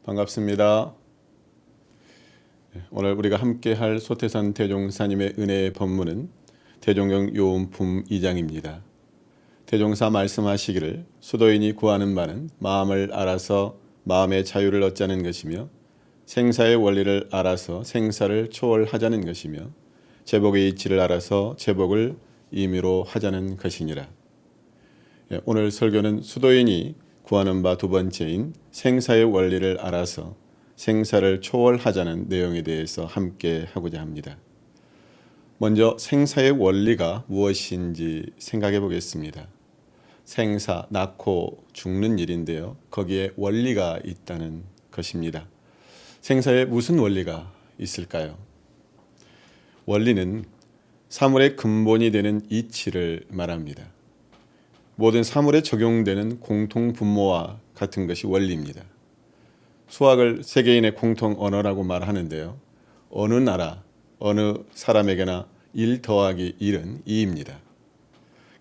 반갑습니다. 오늘 우리가 함께 할 소태산 대종사님의 은혜의 법문은 대종경 요음품 2장입니다. 대종사 말씀하시기를 수도인이 구하는 바는 마음을 알아서 마음의 자유를 얻자는 것이며 생사의 원리를 알아서 생사를 초월하자는 것이며 제복의 이치를 알아서 제복을 임의로 하자는 것이니라. 오늘 설교는 수도인이 구하는 바 두 번째인 생사의 원리를 알아서 생사를 초월하자는 내용에 대해서 함께 하고자 합니다. 먼저 생사의 원리가 무엇인지 생각해 보겠습니다. 생사, 낳고 죽는 일인데요. 거기에 원리가 있다는 것입니다. 생사에 무슨 원리가 있을까요? 원리는 사물의 근본이 되는 이치를 말합니다. 모든 사물에 적용되는 공통 분모와 같은 것이 원리입니다. 수학을 세계인의 공통 언어라고 말하는데요. 어느 나라, 어느 사람에게나 1 더하기 1은 2입니다.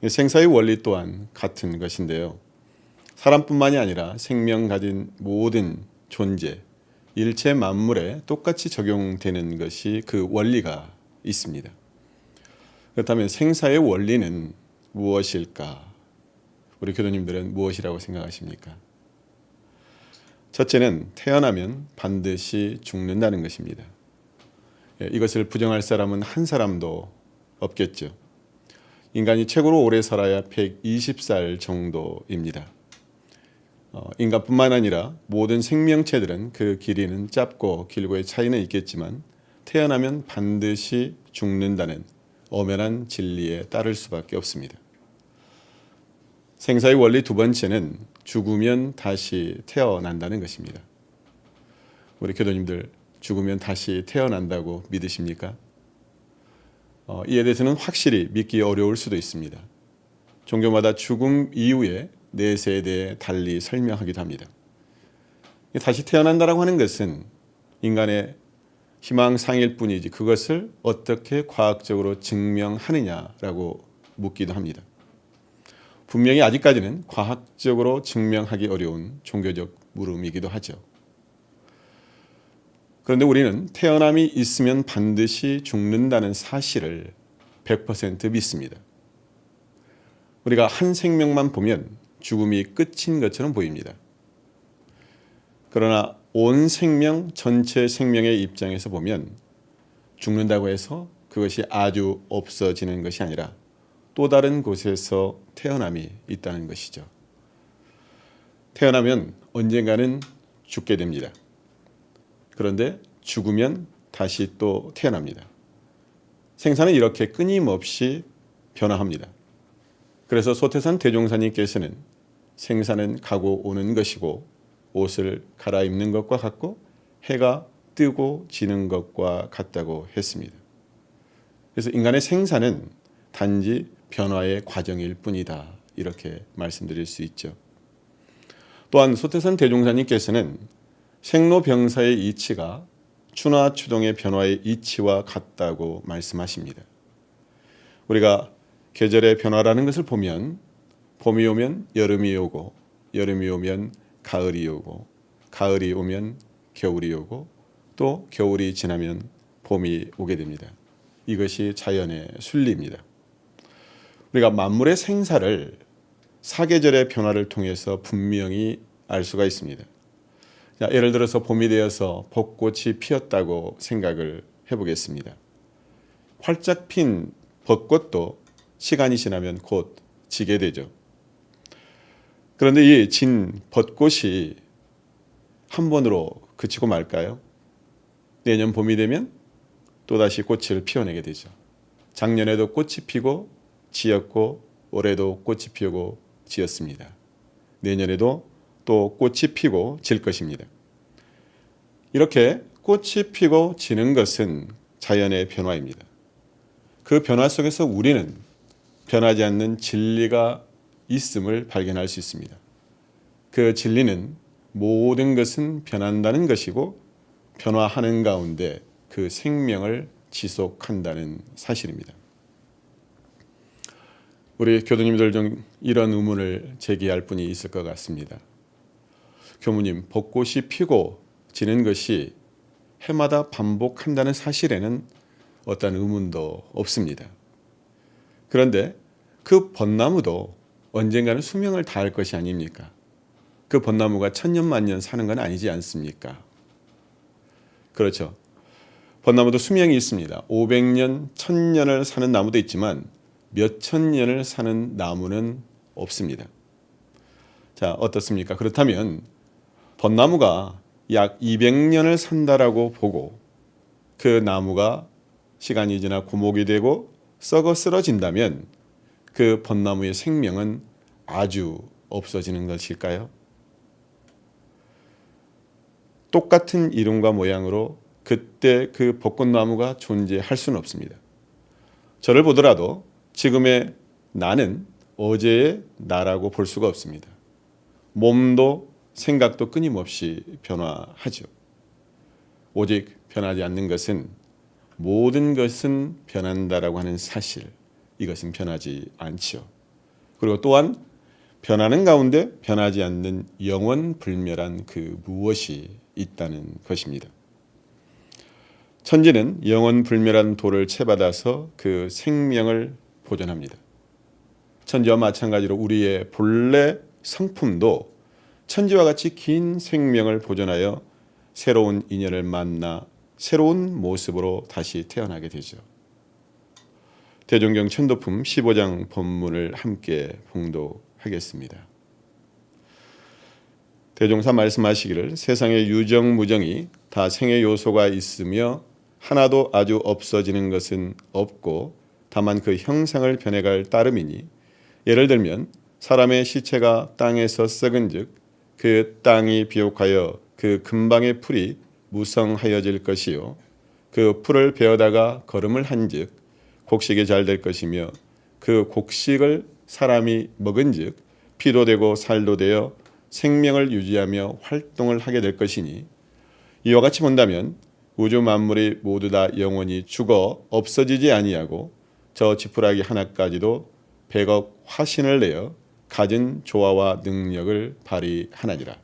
생사의 원리 또한 같은 것인데요. 사람뿐만이 아니라 생명 가진 모든 존재, 일체 만물에 똑같이 적용되는 것이 그 원리가 있습니다. 그렇다면 생사의 원리는 무엇일까? 우리 교도님들은 무엇이라고 생각하십니까? 첫째는 태어나면 반드시 죽는다는 것입니다. 이것을 부정할 사람은 한 사람도 없겠죠. 인간이 최고로 오래 살아야 120살 정도입니다. 인간뿐만 아니라 모든 생명체들은 그 길이는 짧고 길고의 차이는 있겠지만 태어나면 반드시 죽는다는 엄연한 진리에 따를 수밖에 없습니다. 생사의 원리 두 번째는 죽으면 다시 태어난다는 것입니다. 우리 교도님들 죽으면 다시 태어난다고 믿으십니까? 이에 대해서는 확실히 믿기 어려울 수도 있습니다. 종교마다 죽음 이후의 내세에 대해 달리 설명하기도 합니다. 다시 태어난다라고 하는 것은 인간의 희망상일 뿐이지 그것을 어떻게 과학적으로 증명하느냐라고 묻기도 합니다. 분명히 아직까지는 과학적으로 증명하기 어려운 종교적 물음이기도 하죠. 그런데 우리는 태어남이 있으면 반드시 죽는다는 사실을 100% 믿습니다. 우리가 한 생명만 보면 죽음이 끝인 것처럼 보입니다. 그러나 온 생명, 전체 생명의 입장에서 보면 죽는다고 해서 그것이 아주 없어지는 것이 아니라 또 다른 곳에서 태어남이 있다는 것이죠. 태어나면 언젠가는 죽게 됩니다. 그런데 죽으면 다시 또 태어납니다. 생사는 이렇게 끊임없이 변화합니다. 그래서 소태산 대종사님께서는 생사는 가고 오는 것이고 옷을 갈아입는 것과 같고 해가 뜨고 지는 것과 같다고 했습니다. 그래서 인간의 생사는 단지 변화의 과정일 뿐이다. 이렇게 말씀드릴 수 있죠. 또한 소태산 대종사님께서는 생로병사의 이치가 추나추동의 변화의 이치와 같다고 말씀하십니다. 우리가 계절의 변화라는 것을 보면 봄이 오면 여름이 오고 여름이 오면 가을이 오고 가을이 오면 겨울이 오고 또 겨울이 지나면 봄이 오게 됩니다. 이것이 자연의 순리입니다. 우리가 만물의 생사를 사계절의 변화를 통해서 분명히 알 수가 있습니다. 자, 예를 들어서 봄이 되어서 벚꽃이 피었다고 생각을 해보겠습니다. 활짝 핀 벚꽃도 시간이 지나면 곧 지게 되죠. 그런데 이 진 벚꽃이 한 번으로 그치고 말까요? 내년 봄이 되면 또다시 꽃을 피워내게 되죠. 작년에도 꽃이 피고 지었고 올해도 꽃이 피우고 지었습니다. 내년에도 또 꽃이 피고 질 것입니다. 이렇게 꽃이 피고 지는 것은 자연의 변화입니다. 그 변화 속에서 우리는 변하지 않는 진리가 있음을 발견할 수 있습니다. 그 진리는 모든 것은 변한다는 것이고 변화하는 가운데 그 생명을 지속한다는 사실입니다. 우리 교도님들 중 이런 의문을 제기할 분이 있을 것 같습니다. 교무님, 벚꽃이 피고 없어지는 것이 해마다 반복한다는 사실에는 어떤 의문도 없습니다. 그런데 그 벚나무도 언젠가는 수명을 다할 것이 아닙니까? 그 벚나무가 천년만년 사는 건 아니지 않습니까? 그렇죠. 벚나무도 수명이 있습니다. 500년, 1000년을 사는 나무도 있지만 몇천 년을 사는 나무는 없습니다. 자, 어떻습니까? 그렇다면 벚나무가 약 200년을 산다라고 보고 그 나무가 시간이 지나 고목이 되고 썩어 쓰러진다면 그 벚나무의 생명은 아주 없어지는 것일까요? 똑같은 이름과 모양으로 그때 그 벚꽃나무가 존재할 수는 없습니다. 저를 보더라도 지금의 나는 어제의 나라고 볼 수가 없습니다. 몸도 생각도 끊임없이 변화하죠. 오직 변하지 않는 것은 모든 것은 변한다라고 하는 사실, 이것은 변하지 않죠. 그리고 또한 변하는 가운데 변하지 않는 영원불멸한 그 무엇이 있다는 것입니다. 천지는 영원불멸한 도를 채받아서 그 생명을 보존합니다. 천지와 마찬가지로 우리의 본래 성품도 천지와 같이 긴 생명을 보존하여 새로운 인연을 만나 새로운 모습으로 다시 태어나게 되죠. 대종경 천도품 15장 본문을 함께 봉독하겠습니다. 대종사 말씀하시기를 세상의 유정무정이 다 생의 요소가 있으며 하나도 아주 없어지는 것은 없고 다만 그 형상을 변해갈 따름이니 예를 들면 사람의 시체가 땅에서 썩은즉 그 땅이 비옥하여 그 근방의 풀이 무성하여질 것이요 그 풀을 베어다가 거름을 한즉 곡식이 잘 될 것이며 그 곡식을 사람이 먹은즉 피도 되고 살도 되어 생명을 유지하며 활동을 하게 될 것이니 이와 같이 본다면 우주 만물이 모두 다 영원히 죽어 없어지지 아니하고 저 지푸라기 하나까지도 100억 화신을 내어 가진 조화와 능력을 발휘하나니라.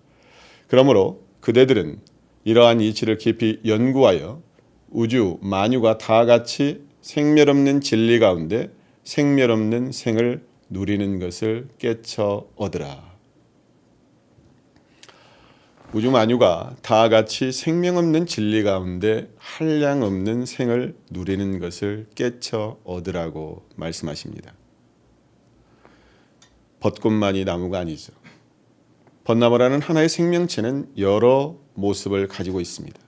그러므로 그대들은 이러한 이치를 깊이 연구하여 우주 만유가 다 같이 생멸없는 진리 가운데 생멸없는 생을 누리는 것을 깨쳐 얻으라. 우주 만유가 다 같이 생명 없는 진리 가운데 한량 없는 생을 누리는 것을 깨쳐 얻으라고 말씀하십니다. 벚꽃만이 나무가 아니죠. 벚나무라는 하나의 생명체는 여러 모습을 가지고 있습니다.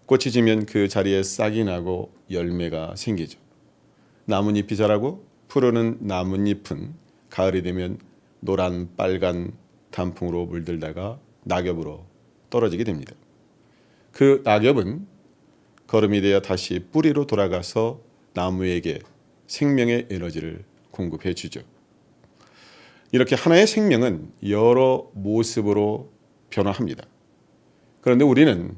꽃이 지면 그 자리에 싹이 나고 열매가 생기죠. 나뭇잎이 자라고 푸르는 나뭇잎은 가을이 되면 노란 빨간 단풍으로 물들다가 낙엽으로 떨어지게 됩니다. 그 낙엽은 거름이 되어 다시 뿌리로 돌아가서 나무에게 생명의 에너지를 공급해 주죠. 이렇게 하나의 생명은 여러 모습으로 변화합니다. 그런데 우리는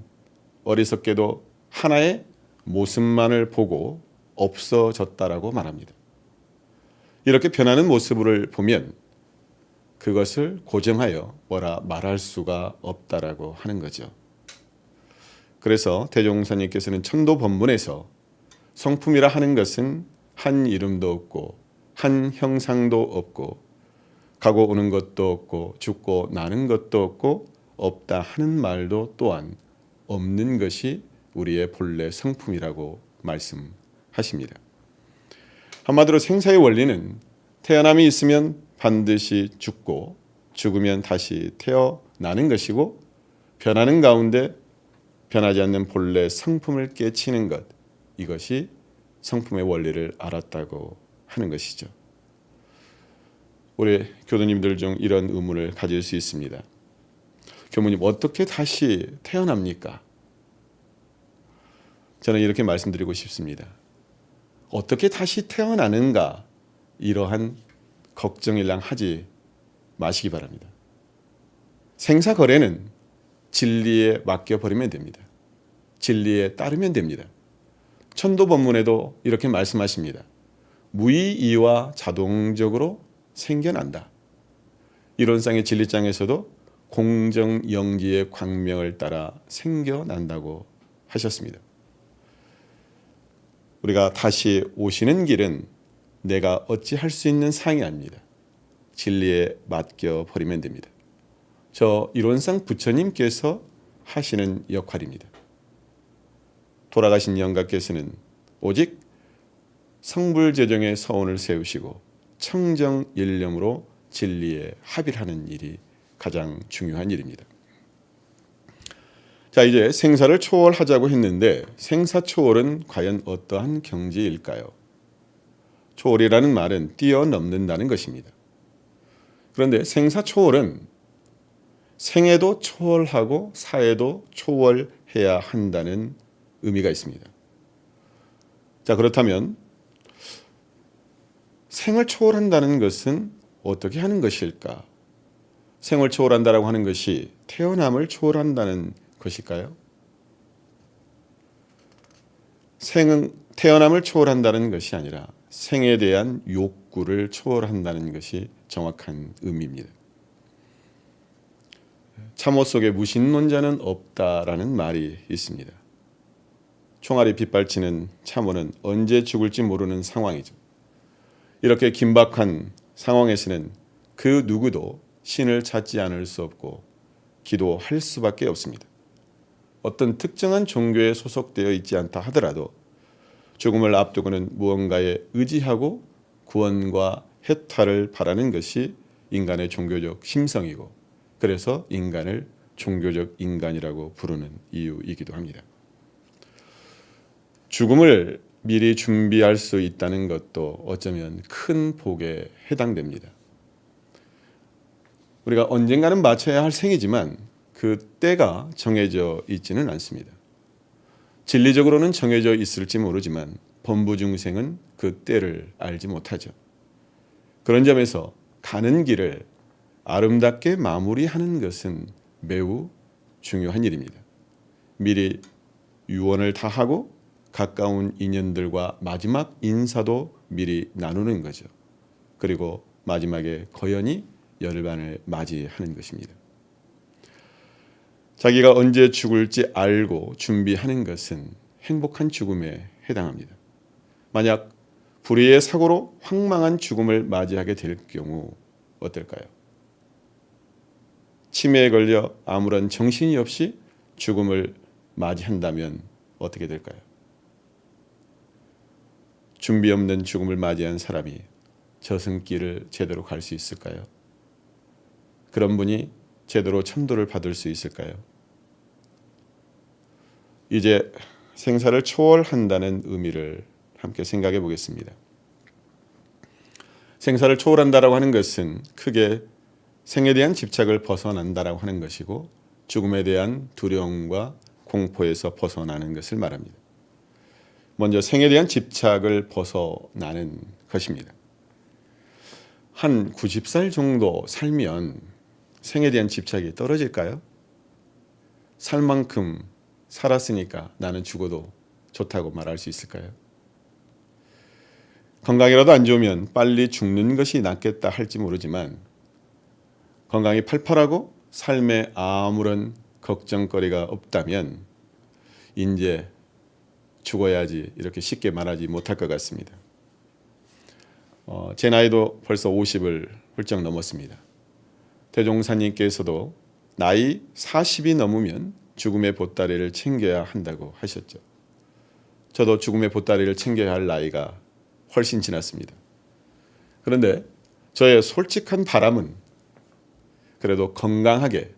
어리석게도 하나의 모습만을 보고 없어졌다라고 말합니다. 이렇게 변하는 모습을 보면 그것을 고정하여 뭐라 말할 수가 없다라고 하는 거죠. 그래서 대종사님께서는 천도 본문에서 성품이라 하는 것은 한 이름도 없고 한 형상도 없고 가고 오는 것도 없고 죽고 나는 것도 없고 없다 하는 말도 또한 없는 것이 우리의 본래 성품이라고 말씀하십니다. 한마디로 생사의 원리는 태어남이 있으면 반드시 죽고 죽으면 다시 태어나는 것이고 변하는 가운데 변하지 않는 본래 성품을 깨치는 것, 이것이 성품의 원리를 알았다고 하는 것이죠. 우리 교도님들 중 이런 의문을 가질 수 있습니다. 교무님, 어떻게 다시 태어납니까? 저는 이렇게 말씀드리고 싶습니다. 어떻게 다시 태어나는가, 이러한 걱정일랑 하지 마시기 바랍니다. 생사거래는 진리에 맡겨버리면 됩니다. 진리에 따르면 됩니다. 천도 본문에도 이렇게 말씀하십니다. 무의이와 자동적으로 생겨난다. 이론상의 진리장에서도 공정영지의 광명을 따라 생겨난다고 하셨습니다. 우리가 다시 오시는 길은 내가 어찌할 수 있는 상이 아닙니다. 진리에 맡겨 버리면 됩니다. 저 이론상 부처님께서 하시는 역할입니다. 돌아가신 영가께서는 오직 성불제정의 서원을 세우시고 청정일념으로 진리에 합일하는 일이 가장 중요한 일입니다. 자, 이제 생사를 초월하자고 했는데 생사초월은 과연 어떠한 경지일까요? 초월이라는 말은 뛰어넘는다는 것입니다. 그런데 생사초월은 생에도 초월하고 사에도 초월해야 한다는 의미가 있습니다. 자, 그렇다면 생을 초월한다는 것은 어떻게 하는 것일까? 생을 초월한다라고 하는 것이 태어남을 초월한다는 것일까요? 생은 태어남을 초월한다는 것이 아니라 생에 대한 욕구를 초월한다는 것이 정확한 의미입니다. 참호 속에 무신론자는 없다라는 말이 있습니다. 총알이 빗발치는 참호는 언제 죽을지 모르는 상황이죠. 이렇게 긴박한 상황에서는 그 누구도 신을 찾지 않을 수 없고 기도할 수밖에 없습니다. 어떤 특정한 종교에 소속되어 있지 않다 하더라도 죽음을 앞두고는 무언가에 의지하고 구원과 해탈을 바라는 것이 인간의 종교적 심성이고 그래서 인간을 종교적 인간이라고 부르는 이유이기도 합니다. 죽음을 미리 준비할 수 있다는 것도 어쩌면 큰 복에 해당됩니다. 우리가 언젠가는 마쳐야 할 생이지만 그 때가 정해져 있지는 않습니다. 진리적으로는 정해져 있을지 모르지만 범부중생은 그 때를 알지 못하죠. 그런 점에서 가는 길을 아름답게 마무리하는 것은 매우 중요한 일입니다. 미리 유언을 다하고 가까운 인연들과 마지막 인사도 미리 나누는 거죠. 그리고 마지막에 거연히 열반을 맞이하는 것입니다. 자기가 언제 죽을지 알고 준비하는 것은 행복한 죽음에 해당합니다. 만약 불의의 사고로 황망한 죽음을 맞이하게 될 경우 어떨까요? 치매에 걸려 아무런 정신이 없이 죽음을 맞이한다면 어떻게 될까요? 준비 없는 죽음을 맞이한 사람이 저승길을 제대로 갈 수 있을까요? 그런 분이 제대로 천도를 받을 수 있을까요? 이제 생사를 초월한다는 의미를 함께 생각해 보겠습니다. 생사를 초월한다라고 하는 것은 크게 생에 대한 집착을 벗어난다라고 하는 것이고 죽음에 대한 두려움과 공포에서 벗어나는 것을 말합니다. 먼저 생에 대한 집착을 벗어나는 것입니다. 한 90살 정도 살면 생에 대한 집착이 떨어질까요? 살 만큼 살았으니까 나는 죽어도 좋다고 말할 수 있을까요? 건강이라도 안 좋으면 빨리 죽는 것이 낫겠다 할지 모르지만 건강이 팔팔하고 삶에 아무런 걱정거리가 없다면 이제 죽어야지 이렇게 쉽게 말하지 못할 것 같습니다. 제 나이도 벌써 50을 훌쩍 넘었습니다. 대종사님께서도 나이 40이 넘으면 죽음의 보따리를 챙겨야 한다고 하셨죠. 저도 죽음의 보따리를 챙겨야 할 나이가 훨씬 지났습니다. 그런데 저의 솔직한 바람은 그래도 건강하게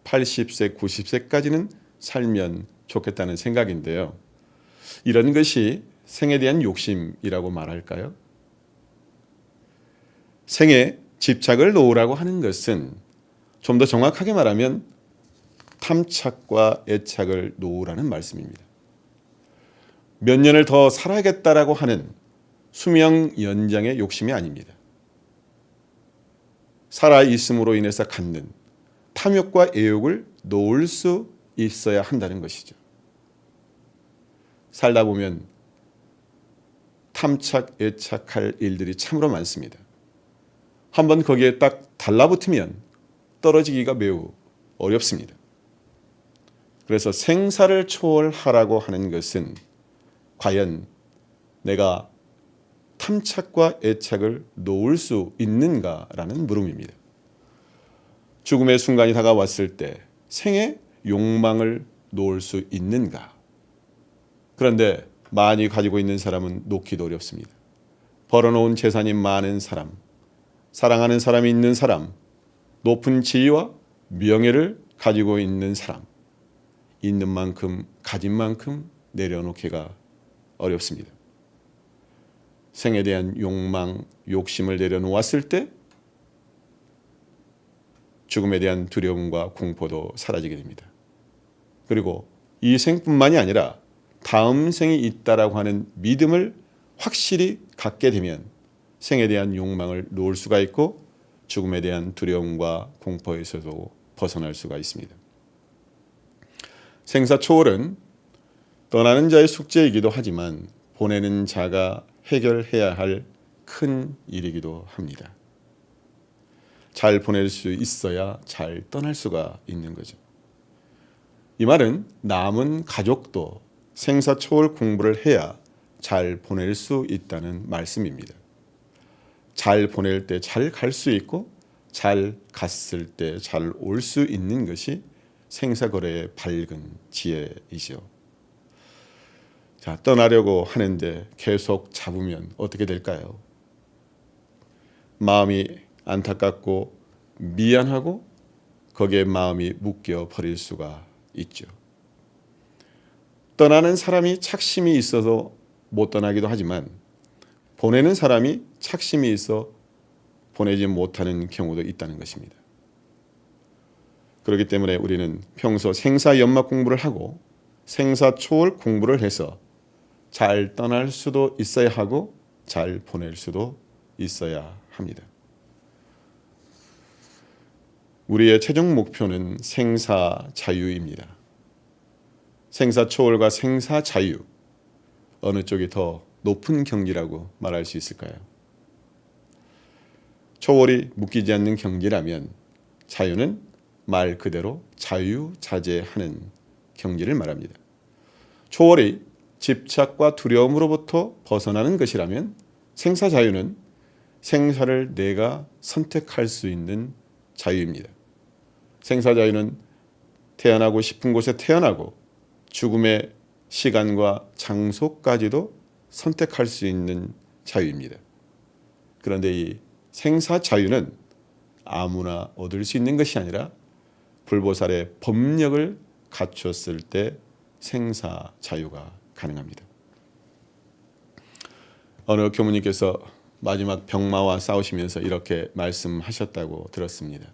80세, 90세까지는 살면 좋겠다는 생각인데요. 이런 것이 생에 대한 욕심이라고 말할까요? 생에 집착을 놓으라고 하는 것은 좀 더 정확하게 말하면 탐착과 애착을 놓으라는 말씀입니다. 몇 년을 더 살아야겠다라고 하는 수명 연장의 욕심이 아닙니다. 살아있음으로 인해서 갖는 탐욕과 애욕을 놓을 수 있어야 한다는 것이죠. 살다 보면 탐착, 애착할 일들이 참으로 많습니다. 한번 거기에 딱 달라붙으면 떨어지기가 매우 어렵습니다. 그래서 생사를 초월하라고 하는 것은 과연 내가 탐착과 애착을 놓을 수 있는가라는 물음입니다. 죽음의 순간이 다가왔을 때 생의 욕망을 놓을 수 있는가? 그런데 많이 가지고 있는 사람은 놓기도 어렵습니다. 벌어놓은 재산이 많은 사람, 사랑하는 사람이 있는 사람, 높은 지위와 명예를 가지고 있는 사람, 있는 만큼 가진 만큼 내려놓기가 어렵습니다. 생에 대한 욕망, 욕심을 내려놓았을 때 죽음에 대한 두려움과 공포도 사라지게 됩니다. 그리고 이 생뿐만이 아니라 다음 생이 있다라고 하는 믿음을 확실히 갖게 되면 생에 대한 욕망을 놓을 수가 있고 죽음에 대한 두려움과 공포에서도 벗어날 수가 있습니다. 생사 초월은 떠나는 자의 숙제이기도 하지만 보내는 자가 해결해야 할 큰 일이기도 합니다. 잘 보낼 수 있어야 잘 떠날 수가 있는 거죠. 이 말은 남은 가족도 생사 초월 공부를 해야 잘 보낼 수 있다는 말씀입니다. 잘 보낼 때 잘 갈 수 있고 잘 갔을 때 잘 올 수 있는 것이 생사거래의 밝은 지혜이죠. 자, 떠나려고 하는데 계속 잡으면 어떻게 될까요? 마음이 안타깝고 미안하고 거기에 마음이 묶여 버릴 수가 있죠. 떠나는 사람이 착심이 있어서 못 떠나기도 하지만 보내는 사람이 착심이 있어 보내지 못하는 경우도 있다는 것입니다. 그렇기 때문에 우리는 평소 생사 연막 공부를 하고 생사 초월 공부를 해서 잘 떠날 수도 있어야 하고 잘 보낼 수도 있어야 합니다. 우리의 최종 목표는 생사 자유입니다. 생사 초월과 생사 자유, 어느 쪽이 더 높은 경지라고 말할 수 있을까요? 초월이 묶이지 않는 경지라면 자유는 말 그대로 자유자재하는 경지를 말합니다. 초월이 집착과 두려움으로부터 벗어나는 것이라면 생사 자유는 생사를 내가 선택할 수 있는 자유입니다. 생사 자유는 태어나고 싶은 곳에 태어나고 죽음의 시간과 장소까지도 선택할 수 있는 자유입니다. 그런데 이 생사 자유는 아무나 얻을 수 있는 것이 아니라 불보살의 법력을 갖췄을 때 생사 자유가 가능합니다. 어느 교무님께서 마지막 병마와 싸우시면서 이렇게 말씀하셨다고 들었습니다.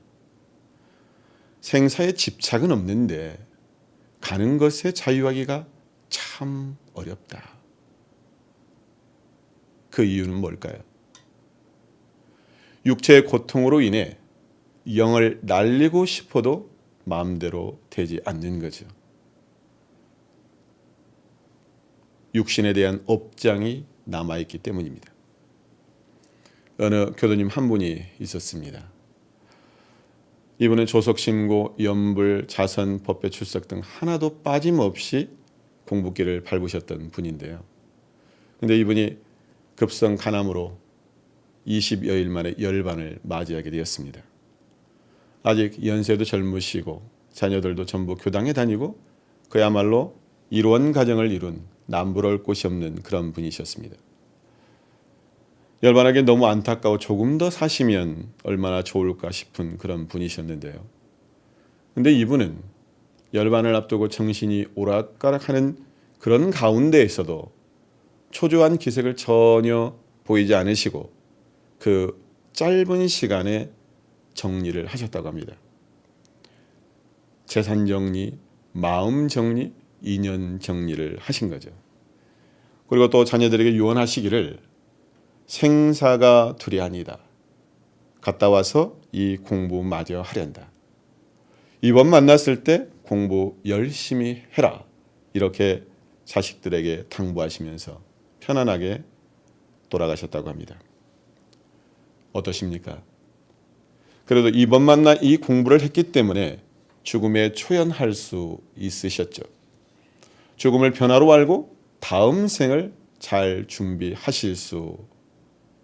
생사에 집착은 없는데 가는 것에 자유하기가 참 어렵다. 그 이유는 뭘까요? 육체의 고통으로 인해 영을 날리고 싶어도 마음대로 되지 않는 거죠. 육신에 대한 업장이 남아있기 때문입니다. 어느 교도님 한 분이 있었습니다. 이분은 조석신고, 연불, 자선, 법회 출석 등 하나도 빠짐없이 공부길을 밟으셨던 분인데요. 그런데 이분이 급성 간암으로 20여일 만에 열반을 맞이하게 되었습니다. 아직 연세도 젊으시고 자녀들도 전부 교당에 다니고 그야말로 일원 가정을 이룬 남부러울 곳이 없는 그런 분이셨습니다. 열반하기엔 너무 안타까워 조금 더 사시면 얼마나 좋을까 싶은 그런 분이셨는데요. 그런데 이분은 열반을 앞두고 정신이 오락가락하는 그런 가운데에서도 초조한 기색을 전혀 보이지 않으시고 그 짧은 시간에 정리를 하셨다고 합니다. 재산 정리, 마음 정리, 인연 정리를 하신 거죠. 그리고 또 자녀들에게 유언하시기를 생사가 두려하니다. 갔다 와서 이 공부 마저 하련다. 이번 만났을 때 공부 열심히 해라. 이렇게 자식들에게 당부하시면서 편안하게 돌아가셨다고 합니다. 어떠십니까? 그래도 이번 만나 이 공부를 했기 때문에 죽음에 초연할 수 있으셨죠. 죽음을 변화로 알고 다음 생을 잘 준비하실 수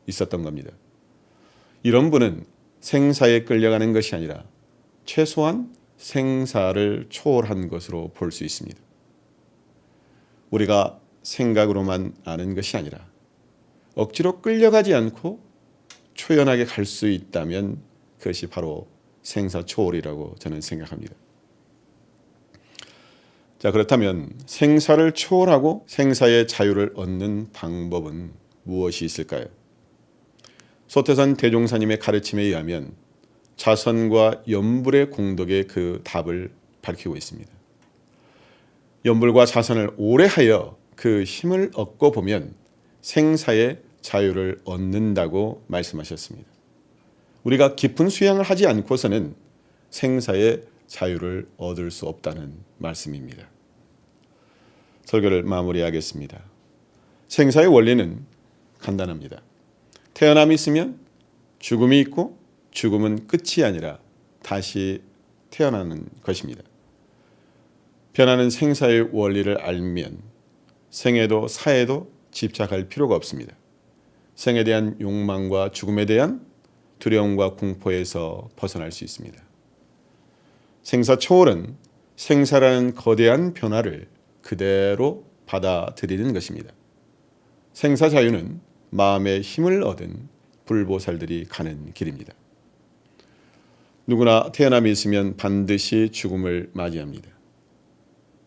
있었던 겁니다. 이런 분은 생사에 끌려가는 것이 아니라 최소한 생사를 초월한 것으로 볼 수 있습니다. 우리가 생각으로만 아는 것이 아니라 억지로 끌려가지 않고 초연하게 갈 수 있다면 그것이 바로 생사 초월이라고 저는 생각합니다. 자, 그렇다면 생사를 초월하고 생사의 자유를 얻는 방법은 무엇이 있을까요? 소태산 대종사님의 가르침에 의하면 자선과 염불의 공덕의 그 답을 밝히고 있습니다. 염불과 자선을 오래 하여 그 힘을 얻고 보면 생사의 자유를 얻는다고 말씀하셨습니다. 우리가 깊은 수양을 하지 않고서는 생사의 자유를 얻을 수 없다는 말씀입니다. 설교를 마무리하겠습니다. 생사의 원리는 간단합니다. 태어남이 있으면 죽음이 있고 죽음은 끝이 아니라 다시 태어나는 것입니다. 변하는 생사의 원리를 알면 생에도 사에도 집착할 필요가 없습니다. 생에 대한 욕망과 죽음에 대한 두려움과 공포에서 벗어날 수 있습니다. 생사 초월은 생사라는 거대한 변화를 그대로 받아들이는 것입니다. 생사 자유는 마음의 힘을 얻은 불보살들이 가는 길입니다. 누구나 태어남이 있으면 반드시 죽음을 맞이합니다.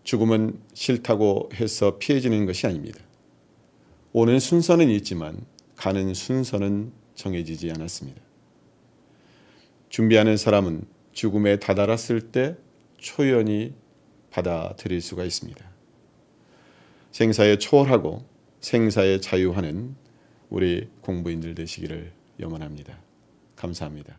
죽음은 싫다고 해서 피해지는 것이 아닙니다. 오는 순서는 있지만 가는 순서는 정해지지 않았습니다. 준비하는 사람은 죽음에 다다랐을 때 초연히 받아들일 수가 있습니다. 생사에 초월하고 생사에 자유하는 우리 공부인들 되시기를 염원합니다. 감사합니다.